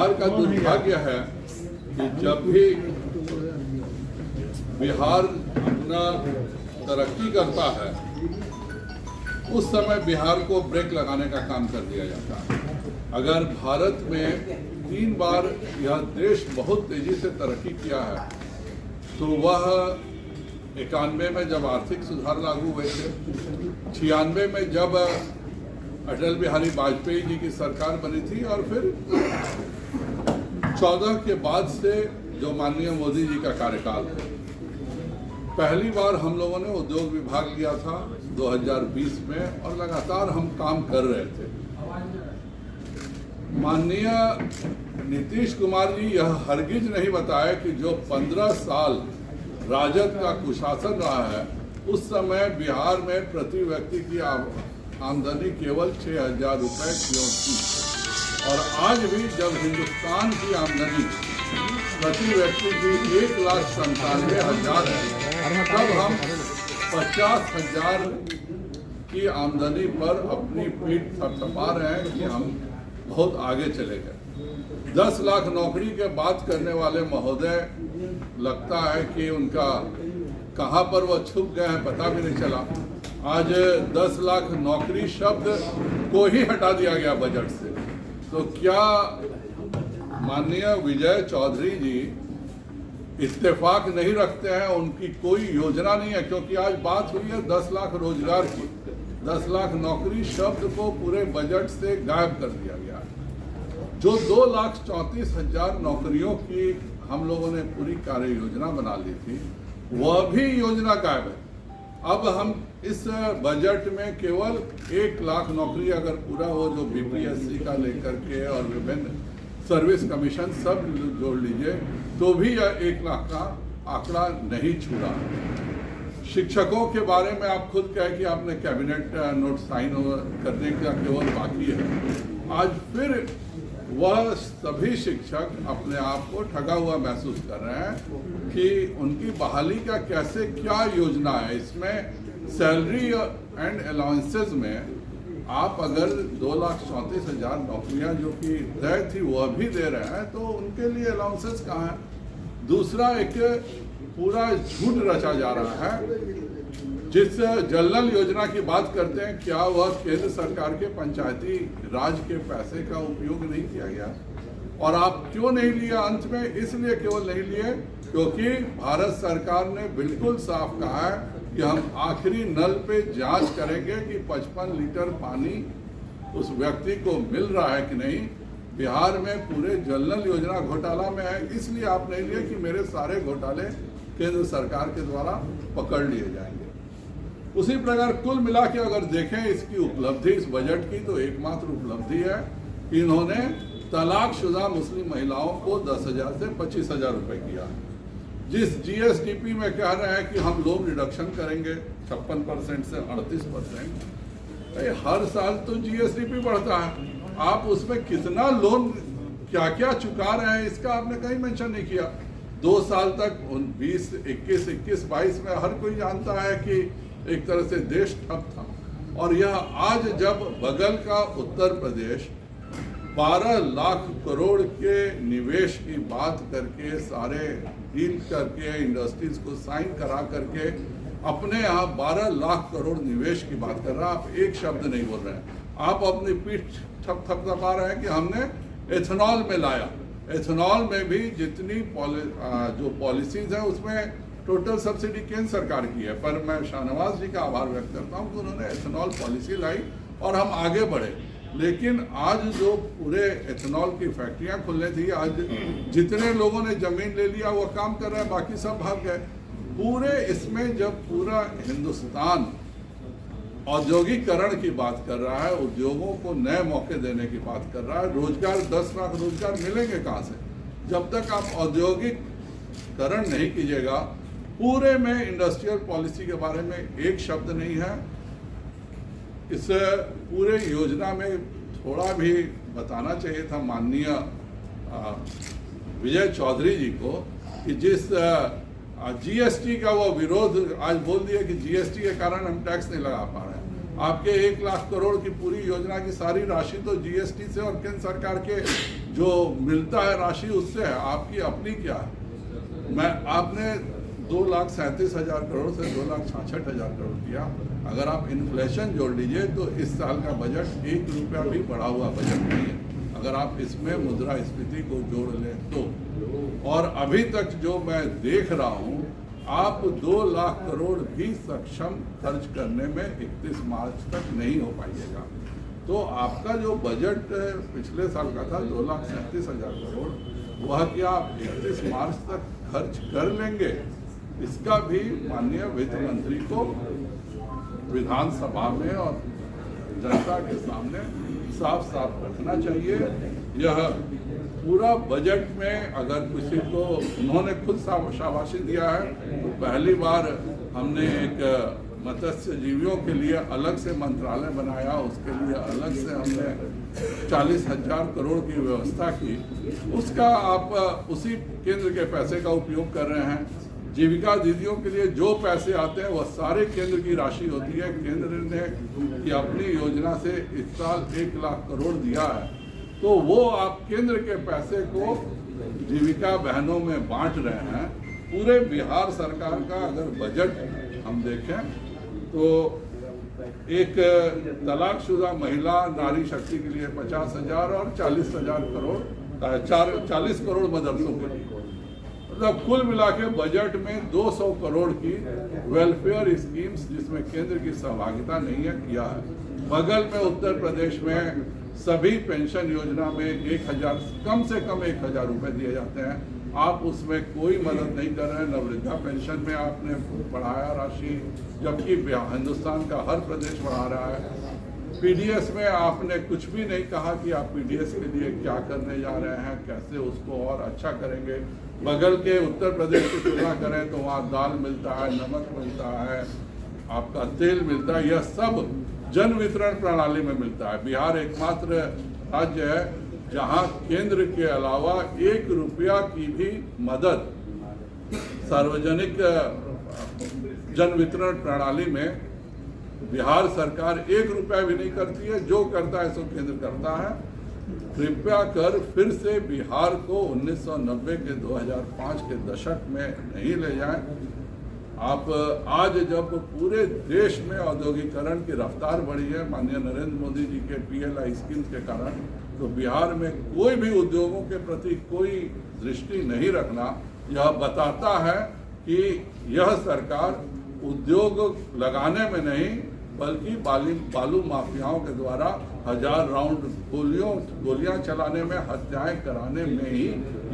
बिहार का दुर्भाग्य है कि जब भी बिहार अपना तरक्की करता है उस समय बिहार को ब्रेक लगाने का काम कर दिया जाता है। अगर भारत में 3 बार यह देश बहुत तेजी से तरक्की किया है तो वह 91 में जब आर्थिक सुधार लागू हुए थे, 96 में जब अटल बिहारी वाजपेयी जी की सरकार बनी थी, और फिर 14 के बाद से जो माननीय मोदी जी का कार्यकाल था। पहली बार हम लोगों ने उद्योग विभाग लिया था 2020 में और लगातार हम काम कर रहे थे। माननीय नीतीश कुमार जी यह हरगिज नहीं बताए कि जो 15 साल राजद का कुशासन रहा है उस समय बिहार में प्रति व्यक्ति की आमदनी केवल 6,000 रुपये क्यों थी, और आज भी जब हिंदुस्तान की आमदनी प्रति व्यक्ति की 1,97,000 है, तब हम 50,000 की आमदनी पर अपनी पीठ थपथपा रहे हैं कि हम बहुत आगे चले गए। 10 लाख नौकरी के बात करने वाले महोदय लगता है कि उनका कहाँ पर वो छुप गए हैं पता भी नहीं चला। आज 10 लाख नौकरी शब्द को ही हटा दिया गया बजट से। तो क्या माननीय विजय चौधरी जी इत्तेफाक नहीं रखते हैं? उनकी कोई योजना नहीं है, क्योंकि आज बात हुई है 10 लाख रोजगार की। 10 लाख नौकरी शब्द को पूरे बजट से गायब कर दिया गया। जो 2,34,000 नौकरियों की हम लोगों ने पूरी कार्य योजना बना ली थी, वह भी योजना गायब है। अब हम इस बजट में केवल 1 लाख नौकरी अगर पूरा हो, जो बीपीएससी का लेकर के और विभिन्न सर्विस कमीशन सब जोड़ लीजिए, तो भी यह 1 लाख का आंकड़ा नहीं छू रहा। शिक्षकों के बारे में आप खुद कहें कि आपने कैबिनेट नोट साइन करने का केवल बाकी है। आज फिर वह सभी शिक्षक अपने आप को ठगा हुआ महसूस कर रहे हैं कि उनकी बहाली का कैसे क्या योजना है। इसमें सैलरी एंड अलाउंसेस में आप अगर 2,34,000 नौकरियां जो कि तय थी वह भी दे रहे हैं, तो उनके लिए अलाउंसेस कहाँ है? दूसरा, एक पूरा झूठ रचा जा रहा है। जिस जलनल योजना की बात करते हैं, क्या वह केंद्र सरकार के पंचायती राज के पैसे का उपयोग नहीं किया गया? और आप क्यों नहीं लिया? अंत में इसलिए केवल नहीं लिए क्योंकि भारत सरकार ने बिल्कुल साफ कहा है कि हम आखिरी नल पे जांच करेंगे कि 55 लीटर पानी उस व्यक्ति को मिल रहा है कि नहीं। बिहार में पूरे जलनल योजना घोटाला में है, इसलिए आप नहीं लिए कि मेरे सारे घोटाले केंद्र सरकार के द्वारा पकड़ लिए जाएंगे। उसी प्रकार कुल मिला के अगर देखें इसकी उपलब्धि इस बजट की, तो एकमात्र उपलब्धि है कि इन्होंने तलाकशुदा मुस्लिम महिलाओं को 10,000 से 25,000 रुपये किया। जिस जीएसडीपी में कह रहे हैं कि हम लोन रिडक्शन करेंगे 56% से 38%, हर साल तो जीएसडीपी बढ़ता है, आप उसमें कितना लोन क्या क्या चुका रहे हैं इसका आपने कहीं मेंशन नहीं किया। 2 साल तक 20, 21, 22 में हर कोई जानता है कि एक तरह से देश ठप था, और यह आज जब बगल का उत्तर प्रदेश 12 लाख करोड़ के निवेश की बात करके, सारे डील करके, इंडस्ट्रीज को साइन करा करके अपने यहाँ 12 लाख करोड़ निवेश की बात कर रहा है, आप एक शब्द नहीं बोल रहे हैं। आप अपनी पीठ थपथपा रहे हैं कि हमने एथेनॉल में लाया। एथेनॉल में भी जितनी जो पॉलिसीज है उसमें टोटल सब्सिडी केंद्र सरकार की है, पर मैं शाहनवाज जी का आभार व्यक्त करता हूं कि उन्होंने एथेनॉल पॉलिसी लाई और हम आगे बढ़े। लेकिन आज जो पूरे एथेनॉल की फैक्ट्रियां खुलने थी, आज जितने लोगों ने जमीन ले लिया वो काम कर रहे हैं, बाकी सब भाग गए। पूरे इसमें जब पूरा हिंदुस्तान औद्योगिकरण की बात कर रहा है, उद्योगों को नए मौके देने की बात कर रहा है, रोजगार 10 लाख रोजगार मिलेंगे कहाँ से? जब तक आप औद्योगिकरण नहीं कीजिएगा। पूरे में इंडस्ट्रियल पॉलिसी के बारे में एक शब्द नहीं है। इस पूरे योजना में थोड़ा भी बताना चाहिए था माननीय विजय चौधरी जी को कि जिस जीएसटी का वो विरोध आज बोल दिया कि जीएसटी के कारण हम टैक्स नहीं लगा पा रहे हैं। आपके 1 लाख करोड़ की पूरी योजना की सारी राशि तो जीएसटी से और केंद्र सरकार के जो मिलता है राशि उससे है, आपकी अपनी क्या है। आपने 2,37,000 करोड़ से 2,66,000 करोड़ किया। अगर आप इन्फ्लेशन जोड़ लीजिए तो इस साल का बजट 1 रुपया भी बढ़ा हुआ बजट नहीं है, अगर आप इसमें मुद्रास्फीति को जोड़ लें तो। और अभी तक जो मैं देख रहा हूँ, आप 2 लाख करोड़ भी सक्षम खर्च करने में 31 मार्च तक नहीं हो पाइएगा। तो आपका जो बजट पिछले साल का था 2,37,000 करोड़, वह क्या आप 31 मार्च तक खर्च कर लेंगे, इसका भी माननीय वित्त मंत्री को विधानसभा में और जनता के सामने साफ साफ रखना चाहिए। यह पूरा बजट में अगर किसी को उन्होंने खुद शाबाशी दिया है, तो पहली बार हमने एक मत्स्य जीवियों के लिए अलग से मंत्रालय बनाया, उसके लिए अलग से हमने 40,000 करोड़ की व्यवस्था की। उसका आप उसी केंद्र के पैसे का उपयोग कर रहे हैं। जीविका दीदियों के लिए जो पैसे आते हैं वह सारे केंद्र की राशि होती है। केंद्र ने की अपनी योजना से इस साल 1 लाख करोड़ दिया है, तो वो आप केंद्र के पैसे को जीविका बहनों में बांट रहे हैं। पूरे बिहार सरकार का अगर बजट हम देखें तो एक तलाकशुदा महिला नारी शक्ति के लिए 50,000 और 40,000 करोड़ 40 करोड़ मदरसों के लिए, मतलब कुल मिला के बजट में 200 करोड़ की वेलफेयर स्कीम्स जिसमें केंद्र की सहभागिता नहीं है किया है। बगल में उत्तर प्रदेश में सभी पेंशन योजना में 1,000 कम से कम 1,000 रुपए दिए जाते हैं, आप उसमें कोई मदद नहीं कर रहे हैं। नववृद्धा पेंशन में आपने बढ़ाया राशि, जबकि हिंदुस्तान का हर प्रदेश बढ़ा रहा है। पीडीएस में आपने कुछ भी नहीं कहा कि आप पीडीएस के लिए क्या करने जा रहे हैं, कैसे उसको और अच्छा करेंगे। बगल के उत्तर प्रदेश की तुलना करें तो वहाँ दाल मिलता है, नमक मिलता है, आपका तेल मिलता है, यह सब जन वितरण प्रणाली में मिलता है। बिहार एकमात्र राज्य है जहाँ केंद्र के अलावा 1 रुपया की भी मदद सार्वजनिक जन वितरण प्रणाली में बिहार सरकार 1 रुपया भी नहीं करती है। जो करता है सो केंद्र करता है। कृपया कर फिर से बिहार को 1990 के 2005 के दशक में नहीं ले जाएं। आप आज जब पूरे देश में औद्योगिकरण की रफ्तार बढ़ी है माननीय नरेंद्र मोदी जी के PLI स्कीम्स के कारण, तो बिहार में कोई भी उद्योगों के प्रति कोई दृष्टि नहीं रखना यह बताता है कि यह सरकार उद्योग लगाने में नहीं बल्कि बालू माफियाओं के द्वारा 1000 राउंड गोलियां चलाने में, हत्याएं कराने में ही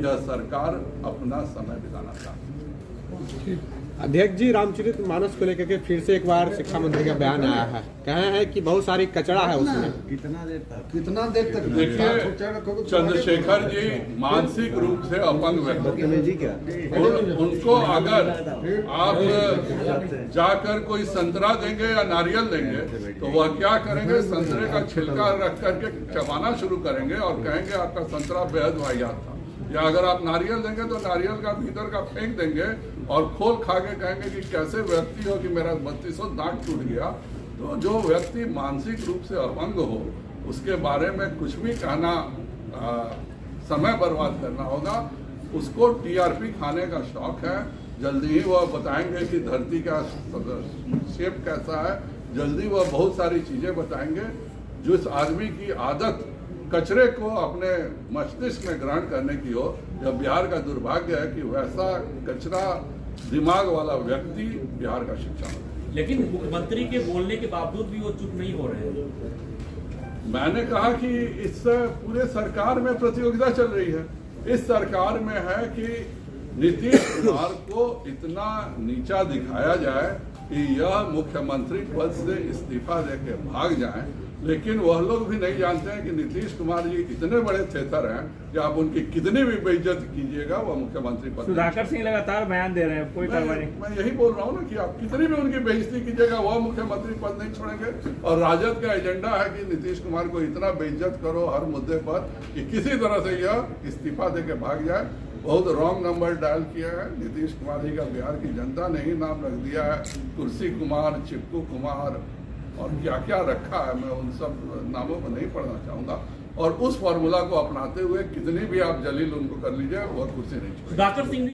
यह सरकार अपना समय बिताना चाहती है। अध्यक्ष जी, रामचरितमानस को लेकर के फिर से एक बार शिक्षा मंत्री का बयान आया है, कहे हैं कि बहुत सारी कचरा है उसमें। कितना देर तक देखिए, चंद्रशेखर जी मानसिक रूप से अपंग व्यक्ति, उनको अगर आप जाकर कोई संतरा देंगे या नारियल देंगे तो वह क्या करेंगे, संतरे का छिलका रख करके चबाना शुरू करेंगे और कहेंगे आपका संतरा बेहद वाहियात था। या अगर आप नारियल देंगे तो नारियल का भीतर का फेंक देंगे और खोल खा के कहेंगे कि कैसे व्यक्ति हो कि मेरा 3200 दांत टूट गया। तो जो व्यक्ति मानसिक रूप से अपंग हो उसके बारे में कुछ भी कहना समय बर्बाद करना होगा। उसको TRP खाने का शौक है। जल्दी ही वह बताएंगे कि धरती का शेप कैसा है, जल्दी वह बहुत सारी चीज़ें बताएंगे। जिस आदमी की आदत कचरे को अपने मस्तिष्क में ग्रहण करने की हो, यह बिहार का दुर्भाग्य है कि वैसा कचरा दिमाग वाला व्यक्ति बिहार का शिक्षा मंत्री। लेकिन मुख्यमंत्री के बोलने के बावजूद भी वो चुप नहीं हो रहे हैं। मैंने कहा कि इस पूरे सरकार में प्रतियोगिता चल रही है। इस सरकार में है कि नीतीश कुमार को इतना नीचा दिखाया जाए कि यह मुख्यमंत्री पद से इस्तीफा देके भाग जाएं, लेकिन वह लोग भी नहीं जानते हैं कि नीतीश कुमार जी इतने बड़े थेथर हैं कि आप उनकी कितनी भी बेइज्जत कीजिएगा वह मुख्यमंत्री पद। सुधाकर सिंह लगातार बयान दे रहे हैं, कोई कार्रवाई। मैं यही बोल रहा हूँ ना कि आप कितनी भी उनकी बेइज्जती कीजिएगा वह मुख्यमंत्री पद नहीं छोड़ेंगे। और राजद का एजेंडा है कि नीतीश कुमार को इतना बेइज्जत करो हर मुद्दे पर कि किसी तरह से यह इस्तीफा दे के भाग जाए। बहुत रॉन्ग नंबर डायल किया है नीतीश कुमार जी का। बिहार की जनता ने ही नाम रख दिया है तुलसी कुमार, चिप्कू कुमार, और क्या क्या रखा है, मैं उन सब नामों को नहीं पढ़ना चाहूँगा। और उस फॉर्मूला को अपनाते हुए कितनी भी आप जलील उनको कर लीजिए, वह कुर्सी नहीं छोड़ेंगे। सुधाकर सिंह